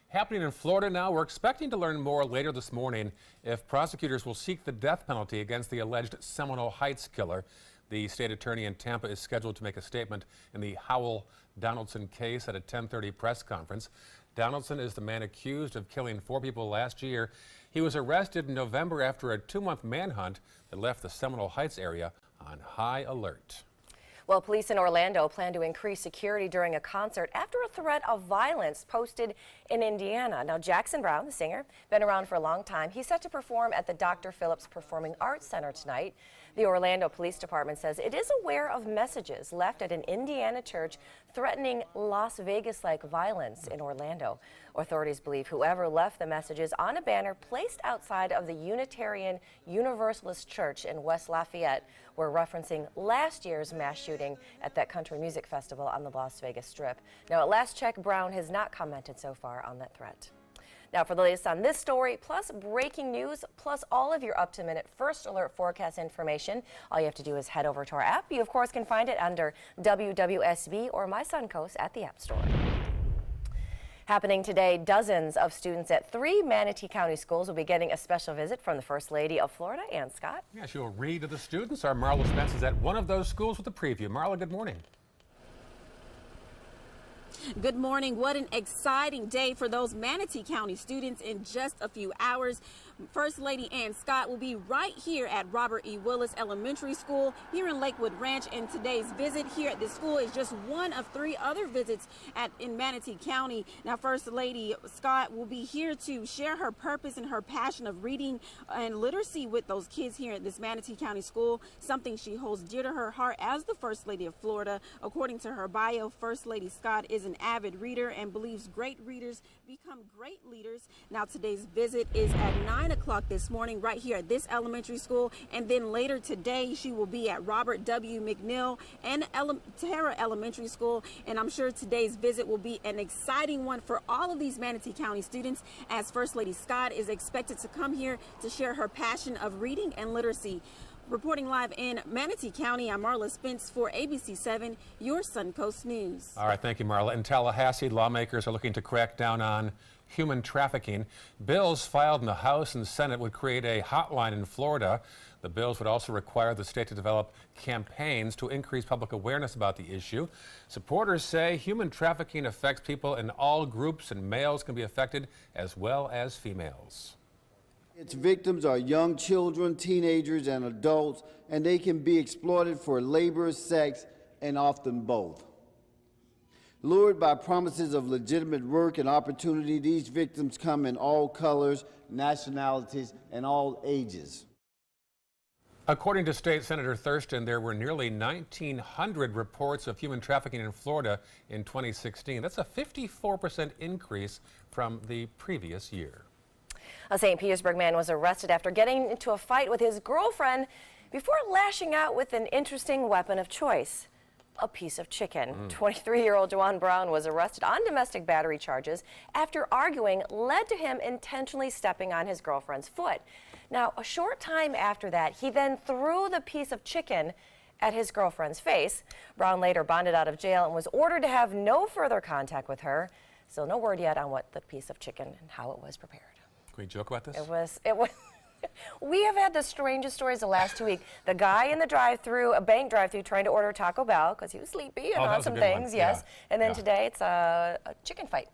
Happening in Florida now, we're expecting to learn more later this morning if prosecutors will seek the death penalty against the alleged Seminole Heights killer. The state attorney in Tampa is scheduled to make a statement in the Howell Donaldson case at a 10:30 press conference. Donaldson is the man accused of killing 4 people last year. He was arrested in November after a 2-month manhunt that left the Seminole Heights area on high alert. Well, police in Orlando plan to increase security during a concert after a threat of violence posted in Indiana. Now, Jackson Brown, the singer, been around for a long time. He's set to perform at the Dr. Phillips Performing Arts Center tonight. The Orlando Police Department says it is aware of messages left at an Indiana church threatening Las Vegas-like violence in Orlando. Authorities believe whoever left the messages on a banner placed outside of the Unitarian Universalist Church in West Lafayette were referencing last year's mass shooting at that country music festival on the Las Vegas Strip. Now, at last check, Brown has not commented so far on that threat. Now, for the latest on this story, plus breaking news, plus all of your up-to-minute first alert forecast information, all you have to do is head over to our app. You, of course, can find it under WWSB or My Suncoast at the App Store. Happening today, dozens of students at 3 Manatee County schools will be getting a special visit from the First Lady of Florida, Ann Scott. Yeah, she'll read to the students. Our Marla Spence is at one of those schools with a preview. Marla, good morning. Good morning. What an exciting day for those Manatee County students in just a few hours. First Lady Ann Scott will be right here at Robert E. Willis Elementary School here in Lakewood Ranch, and today's visit here at this school is just one of 3 other visits in Manatee County. Now, First Lady Scott will be here to share her purpose and her passion of reading and literacy with those kids here at this Manatee County school, something she holds dear to her heart as the First Lady of Florida. According to her bio, First Lady Scott is an avid reader and believes great readers become great leaders. Now, today's visit is at 9 o'clock this morning right here at this elementary school, and then later today she will be at Robert W. McNeil and Terra Elementary School, and I'm sure today's visit will be an exciting one for all of these Manatee County students, as First Lady Scott is expected to come here to share her passion of reading and literacy. Reporting live in Manatee County, I'm Marla Spence for ABC 7, your Suncoast News. All right, thank you, Marla. In Tallahassee, lawmakers are looking to crack down on human trafficking. Bills filed in the House and Senate would create a hotline in Florida. The bills would also require the state to develop campaigns to increase public awareness about the issue. Supporters say human trafficking affects people in all groups, and males can be affected as well as females. Its victims are young children, teenagers, and adults, and they can be exploited for labor, sex, and often both. Lured by promises of legitimate work and opportunity, these victims come in all colors, nationalities, and all ages. According to State Senator Thurston, there were nearly 1,900 reports of human trafficking in Florida in 2016. That's a 54% increase from the previous year. A St. Petersburg man was arrested after getting into a fight with his girlfriend before lashing out with an interesting weapon of choice, a piece of chicken. 23-year-old Juwan Brown was arrested on domestic battery charges after arguing led to him intentionally stepping on his girlfriend's foot. Now, a short time after that, he then threw the piece of chicken at his girlfriend's face. Brown later bonded out of jail and was ordered to have no further contact with her. Still no word yet on what the piece of chicken and how it was prepared. Can we joke about this? It was. We have had the strangest stories the last 2 weeks. The guy in the drive-through, a bank drive-through, trying to order Taco Bell because he was sleepy and on some things. Yes. Yeah. And then today it's a chicken fight.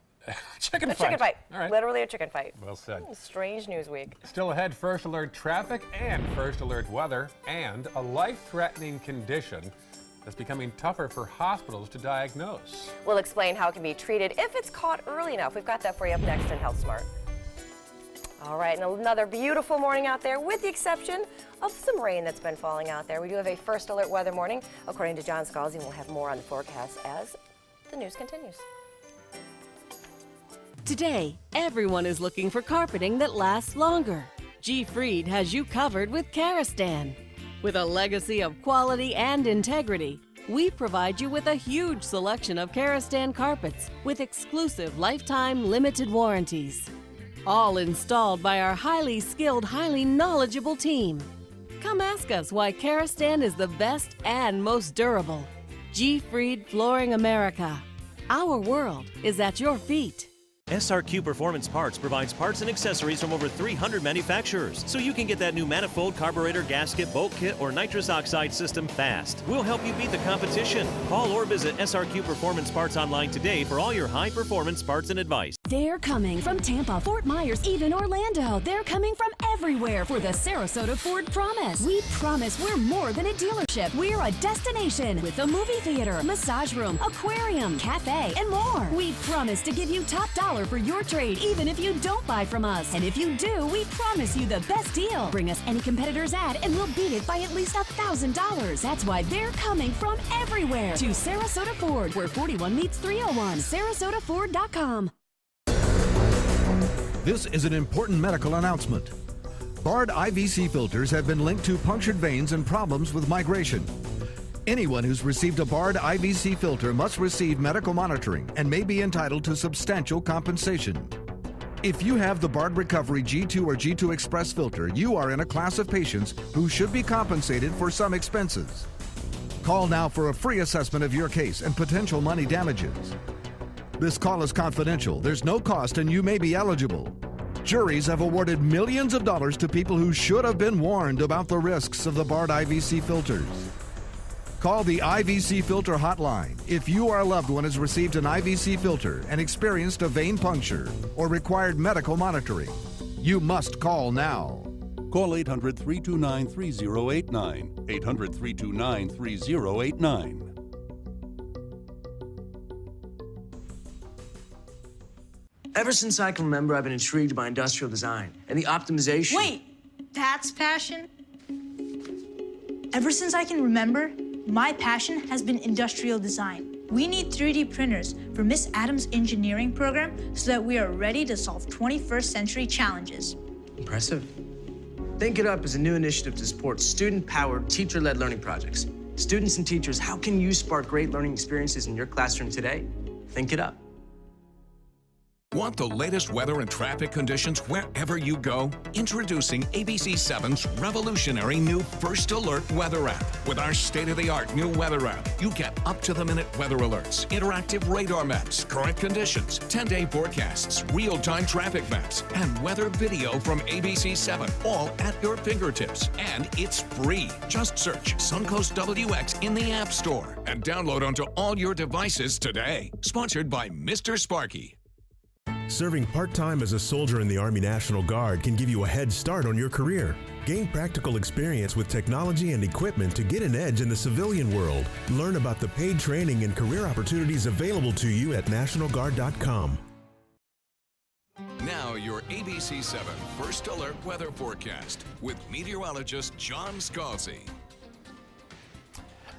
Chicken fight. All right. Literally a chicken fight. Well said. Strange news week. Still ahead, first alert traffic and first alert weather, and a life-threatening condition that's becoming tougher for hospitals to diagnose. We'll explain how it can be treated if it's caught early enough. We've got that for you up next in Health Smart. All right, and another beautiful morning out there, with the exception of some rain that's been falling out there. We do have a first alert weather morning, according to John Scalzi, and we'll have more on the forecast as the news continues. Today, everyone is looking for carpeting that lasts longer. G. Fried has you covered with Karastan. With a legacy of quality and integrity, we provide you with a huge selection of Karastan carpets with exclusive lifetime limited warranties. All installed by our highly skilled, highly knowledgeable team. Come ask us why Karastan is the best and most durable. G. Fried Flooring America. Our world is at your feet. SRQ Performance Parts provides parts and accessories from over 300 manufacturers, so you can get that new manifold, carburetor, gasket, bolt kit, or nitrous oxide system fast. We'll help you beat the competition. Call or visit SRQ Performance Parts online today for all your high-performance parts and advice. They're coming from Tampa, Fort Myers, even Orlando. They're coming from everywhere for the Sarasota Ford Promise. We promise we're more than a dealership. We're a destination with a movie theater, massage room, aquarium, cafe, and more. We promise to give you top dollar for your trade, even if you don't buy from us. And if you do, we promise you the best deal. Bring us any competitor's ad and we'll beat it by at least $1,000. That's why they're coming from everywhere to Sarasota Ford, where 41 meets 301. SarasotaFord.com. This is an important medical announcement. Bard IVC filters have been linked to punctured veins and problems with migration. Anyone who's received a Bard IVC filter must receive medical monitoring and may be entitled to substantial compensation. If you have the Bard Recovery G2 or G2 Express filter, you are in a class of patients who should be compensated for some expenses. Call now for a free assessment of your case and potential money damages. This call is confidential. There's no cost and you may be eligible. Juries have awarded millions of dollars to people who should have been warned about the risks of the Bard IVC filters. Call the IVC Filter Hotline if you or a loved one has received an IVC filter and experienced a vein puncture or required medical monitoring. You must call now. Call 800-329-3089. 800-329-3089. Ever since I can remember, I've been intrigued by industrial design and the optimization. Wait, that's passion? Ever since I can remember, my passion has been industrial design. We need 3D printers for Miss Adams' engineering program so that we are ready to solve 21st century challenges. Impressive. Think It Up is a new initiative to support student-powered, teacher-led learning projects. Students and teachers, how can you spark great learning experiences in your classroom today? Think It Up. Want the latest weather and traffic conditions wherever you go? Introducing ABC7's revolutionary new First Alert weather app. With our state-of-the-art new weather app, you get up-to-the-minute weather alerts, interactive radar maps, current conditions, 10-day forecasts, real-time traffic maps, and weather video from ABC7, all at your fingertips. And it's free. Just search Suncoast WX in the App Store and download onto all your devices today. Sponsored by Mr. Sparky. Serving part-time as a soldier in the Army National Guard can give you a head start on your career. Gain practical experience with technology and equipment to get an edge in the civilian world. Learn about the paid training and career opportunities available to you at nationalguard.com. Now your ABC7 First Alert weather forecast with meteorologist John Scalzi.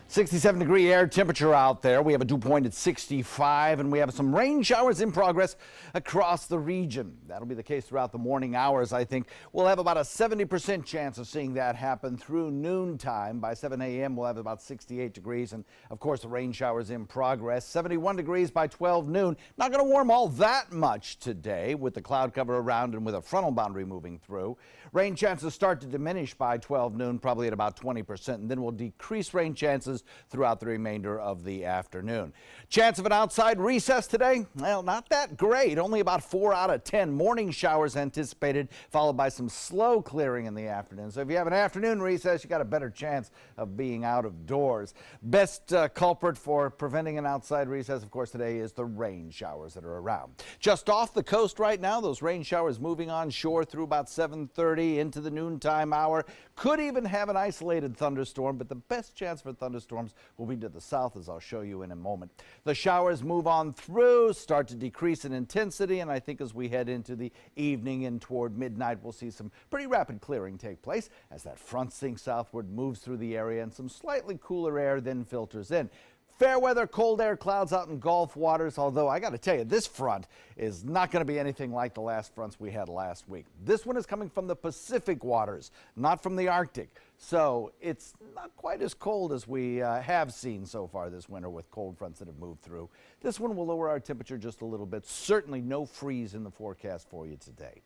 67-degree air temperature out there. We have a dew point at 65, and we have some rain showers in progress across the region. That'll be the case throughout the morning hours, I think. We'll have about a 70% chance of seeing that happen through noontime. By 7 a.m., we'll have about 68 degrees, and, of course, the rain showers in progress. 71 degrees by 12 noon. Not going to warm all that much today with the cloud cover around and with a frontal boundary moving through. Rain chances start to diminish by 12 noon, probably at about 20%, and then we'll decrease rain chances throughout the remainder of the afternoon. Chance of an outside recess today? Well, not that great. Only about 4 out of 10. Morning showers anticipated, followed by some slow clearing in the afternoon. So if you have an afternoon recess, you got a better chance of being out of doors. Best culprit for preventing an outside recess, of course, today is the rain showers that are around. Just off the coast right now, those rain showers moving on shore through about 7:30 into the noontime hour. Could even have an isolated thunderstorm, but the best chance for thunderstorms will be to the south, as I'll show you in a moment. The showers move on through, start to decrease in intensity, and I think as we head into the evening and toward midnight, we'll see some pretty rapid clearing take place as that front sinks southward, moves through the area, and some slightly cooler air then filters in. Fair weather, cold air clouds out in Gulf waters, although I got to tell you, this front is not going to be anything like the last fronts we had last week. This one is coming from the Pacific waters, not from the Arctic. So it's not quite as cold as we have seen so far this winter with cold fronts that have moved through. This one will lower our temperature just a little bit. Certainly no freeze in the forecast for you today.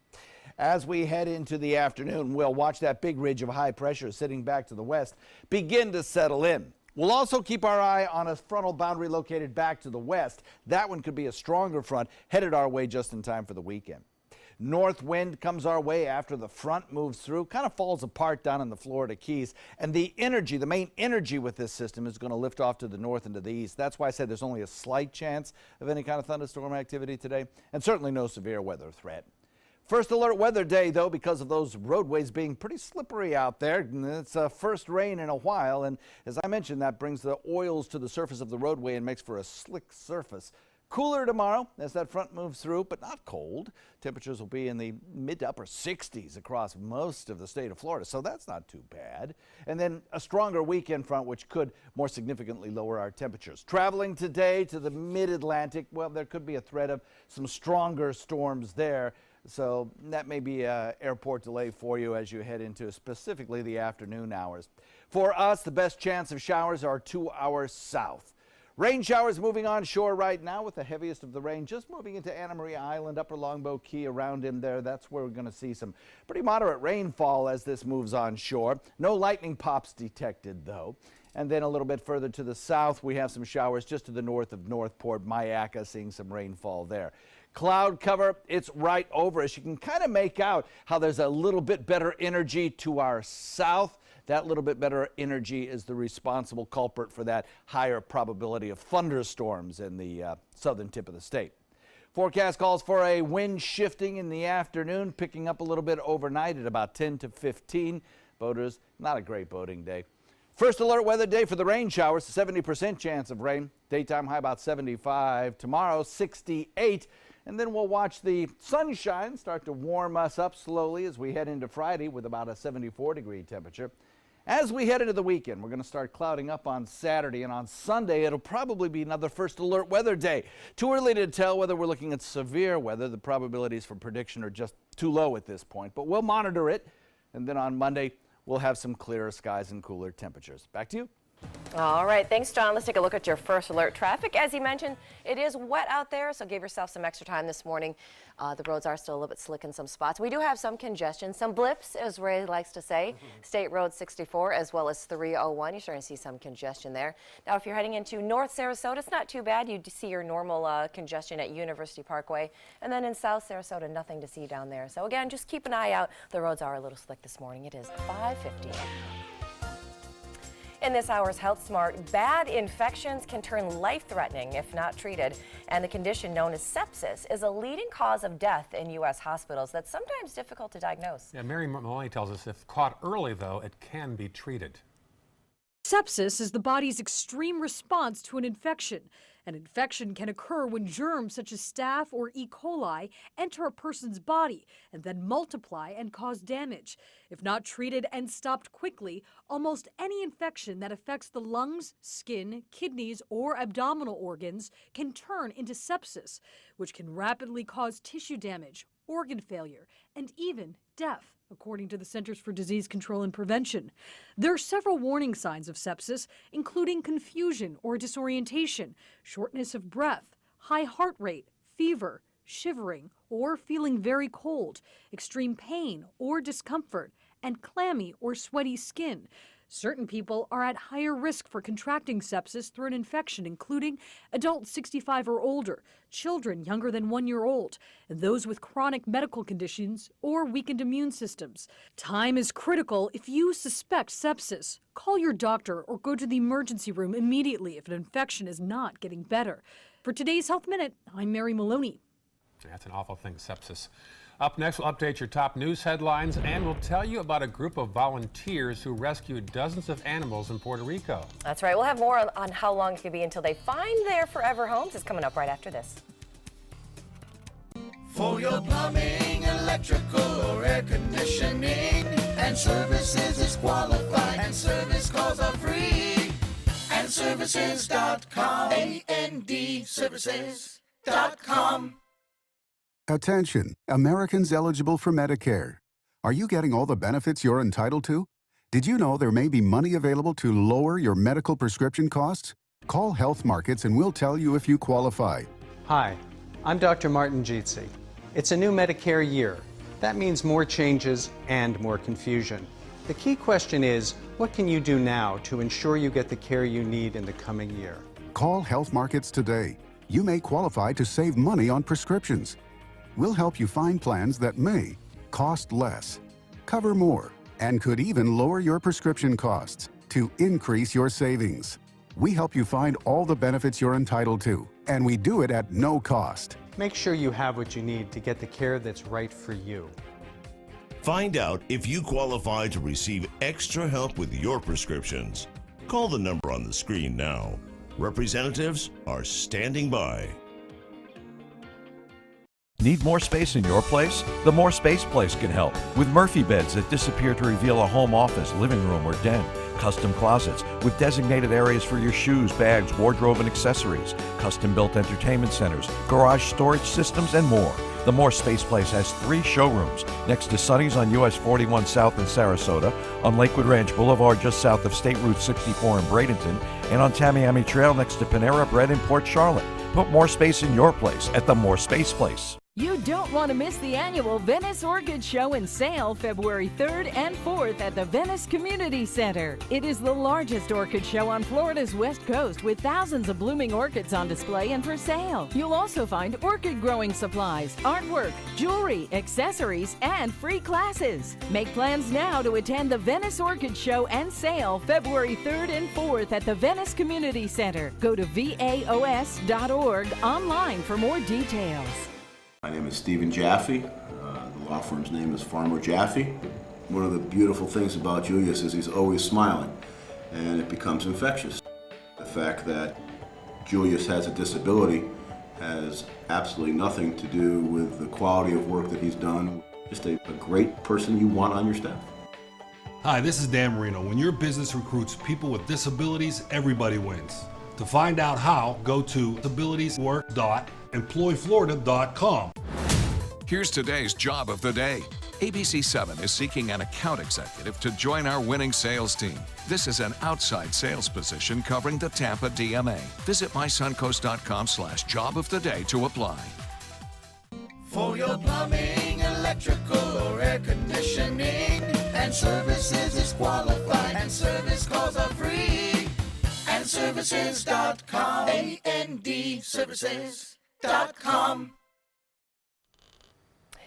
As we head into the afternoon, we'll watch that big ridge of high pressure sitting back to the west begin to settle in. We'll also keep our eye on a frontal boundary located back to the west. That one could be a stronger front headed our way just in time for the weekend. North wind comes our way after the front moves through, kind of falls apart down in the Florida Keys. And the energy, the main energy with this system is going to lift off to the north and to the east. That's why I said there's only a slight chance of any kind of thunderstorm activity today, and certainly no severe weather threat. First alert weather day, though, because of those roadways being pretty slippery out there. It's first rain in a while, and as I mentioned, that brings the oils to the surface of the roadway and makes for a slick surface. Cooler tomorrow as that front moves through, but not cold. Temperatures will be in the mid to upper 60s across most of the state of Florida, so that's not too bad. And then a stronger weekend front, which could more significantly lower our temperatures. Traveling today to the mid-Atlantic, well, there could be a threat of some stronger storms there. So that may be an airport delay for you as you head into specifically the afternoon hours. For us, the best chance of showers are 2 hours south. Rain showers moving on shore right now with the heaviest of the rain just moving into Anna Maria Island, Upper Longboat Key around in there. That's where we're going to see some pretty moderate rainfall as this moves on shore. No lightning pops detected, though. And then a little bit further to the south, we have some showers just to the north of Northport, Myakka, seeing some rainfall there. Cloud cover, it's right over us. You can kind of make out how there's a little bit better energy to our south. That little bit better energy is the responsible culprit for that higher probability of thunderstorms in the southern tip of the state. Forecast calls for a wind shifting in the afternoon, picking up a little bit overnight at about 10 to 15. Boaters, not a great boating day. First alert weather day for the rain showers, 70% chance of rain. Daytime high about 75. Tomorrow, 68. And then we'll watch the sunshine start to warm us up slowly as we head into Friday with about a 74-degree temperature. As we head into the weekend, we're going to start clouding up on Saturday, and on Sunday, it'll probably be another first alert weather day. Too early to tell whether we're looking at severe weather. The probabilities for prediction are just too low at this point, but we'll monitor it. And then on Monday, we'll have some clearer skies and cooler temperatures. Back to you. All right, thanks, John. Let's take a look at your first alert traffic. As you mentioned, it is wet out there, so give yourself some extra time this morning. The roads are still a little bit slick in some spots. We do have some congestion, some blips, as Ray likes to say. State Road 64 as well as 301. You're starting to see some congestion there. Now, if you're heading into North Sarasota, it's not too bad. You see your normal congestion at University Parkway. And then in South Sarasota, nothing to see down there. So again, just keep an eye out. The roads are a little slick this morning. It is 5:50. In this hour's Health Smart, bad infections can turn life-threatening if not treated, and the condition known as sepsis is a leading cause of death in U.S. hospitals that's sometimes difficult to diagnose. Yeah, Mary Maloney tells us if caught early, though, it can be treated. Sepsis is the body's extreme response to an infection. An infection can occur when germs such as staph or E. coli enter a person's body and then multiply and cause damage. If not treated and stopped quickly, almost any infection that affects the lungs, skin, kidneys, or abdominal organs can turn into sepsis, which can rapidly cause tissue damage, organ failure, and even death, according to the Centers for Disease Control and Prevention. There are several warning signs of sepsis, including confusion or disorientation, shortness of breath, high heart rate, fever, shivering or feeling very cold, extreme pain or discomfort, and clammy or sweaty skin. Certain people are at higher risk for contracting sepsis through an infection, including adults 65 or older, children younger than 1 year old, and those with chronic medical conditions or weakened immune systems. Time is critical if you suspect sepsis. Call your doctor or go to the emergency room immediately if an infection is not getting better. For today's Health Minute, I'm Mary Maloney. That's an awful thing, sepsis. Up next, we'll update your top news headlines, and we'll tell you about a group of volunteers who rescued dozens of animals in Puerto Rico. That's right. We'll have more on how long it could be until they find their forever homes. It's coming up right after this. For your plumbing, electrical, or air conditioning, and services is qualified, and service calls are free. And services.com, A-N-D, services.com. Attention, Americans eligible for Medicare. Are you getting all the benefits you're entitled to? Did you know there may be money available to lower your medical prescription costs? Call Health Markets and we'll tell you if you qualify. Hi, I'm Dr. Martin Jeetsi. It's a new Medicare year. That means more changes and more confusion. The key question is, what can you do now to ensure you get the care you need in the coming year? Call Health Markets today. You may qualify to save money on prescriptions. We'll help you find plans that may cost less, cover more, and could even lower your prescription costs to increase your savings. We help you find all the benefits you're entitled to, and we do it at no cost. Make sure you have what you need to get the care that's right for you. Find out if you qualify to receive extra help with your prescriptions. Call the number on the screen now. Representatives are standing by. Need more space in your place? The More Space Place can help with Murphy beds that disappear to reveal a home office, living room, or den. Custom closets with designated areas for your shoes, bags, wardrobe, and accessories. Custom-built entertainment centers, garage storage systems, and more. The More Space Place has 3 showrooms next to Sunny's on US 41 South in Sarasota, on Lakewood Ranch Boulevard just south of State Route 64 in Bradenton, and on Tamiami Trail next to Panera Bread in Port Charlotte. Put more space in your place at the More Space Place. You don't want to miss the annual Venice Orchid Show and Sale February 3rd and 4th at the Venice Community Center. It is the largest orchid show on Florida's West Coast with thousands of blooming orchids on display and for sale. You'll also find orchid growing supplies, artwork, jewelry, accessories, and free classes. Make plans now to attend the Venice Orchid Show and Sale February 3rd and 4th at the Venice Community Center. Go to vaos.org online for more details. My name is Stephen Jaffe. The law firm's name is Farmer Jaffe. One of the beautiful things about Julius is he's always smiling, and it becomes infectious. The fact that Julius has a disability has absolutely nothing to do with the quality of work that he's done. Just a great person you want on your staff. Hi, this is Dan Marino. When your business recruits people with disabilities, everybody wins. To find out how, go to disabilitieswork.employflorida.com. Here's today's job of the day. ABC7 is seeking an account executive to join our winning sales team. This is an outside sales position covering the Tampa DMA. Visit mysuncoast.com/job of the day to apply. For your plumbing, electrical, or air conditioning, and services is qualified, and service calls are free. And services.com. AND services.com.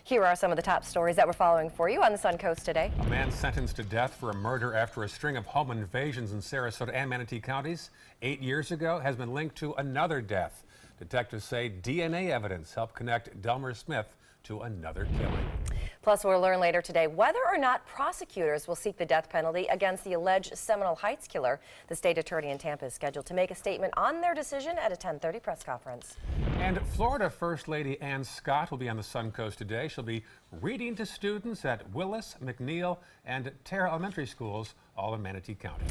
Here are some of the top stories that we're following for you on the Suncoast today. A man sentenced to death for a murder after a string of home invasions in Sarasota and Manatee counties 8 years ago has been linked to another death. Detectives say DNA evidence helped connect Delmer Smith to another killing. Plus, we'll learn later today whether or not prosecutors will seek the death penalty against the alleged Seminole Heights killer. The state attorney in Tampa is scheduled to make a statement on their decision at a 10:30 press conference. And Florida First Lady Ann Scott will be on the Suncoast today. She'll be reading to students at Willis, McNeil, and Terra Elementary Schools, all in Manatee County.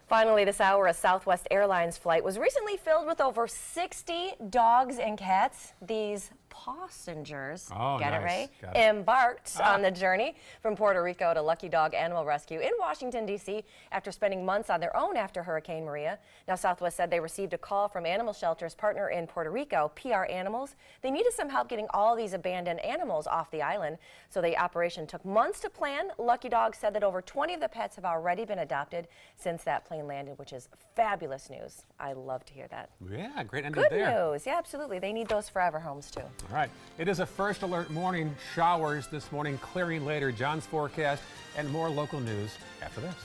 Finally, this hour, a Southwest Airlines flight was recently filled with over 60 dogs and cats. These passengers, get it right, embarked on the journey from Puerto Rico to Lucky Dog Animal Rescue in Washington, D.C. after spending months on their own after Hurricane Maria. Now, Southwest said they received a call from Animal Shelter's partner in Puerto Rico, PR Animals. They needed some help getting all these abandoned animals off the island, so the operation took months to plan. Lucky Dog said that over 20 of the pets have already been adopted since that plane landed, which is fabulous news. I love to hear that. Yeah, great ending Good there. news. Yeah, absolutely. They need those forever homes, too. All right. It is a first alert morning. Showers this morning, clearing later. John's forecast and more local news after this.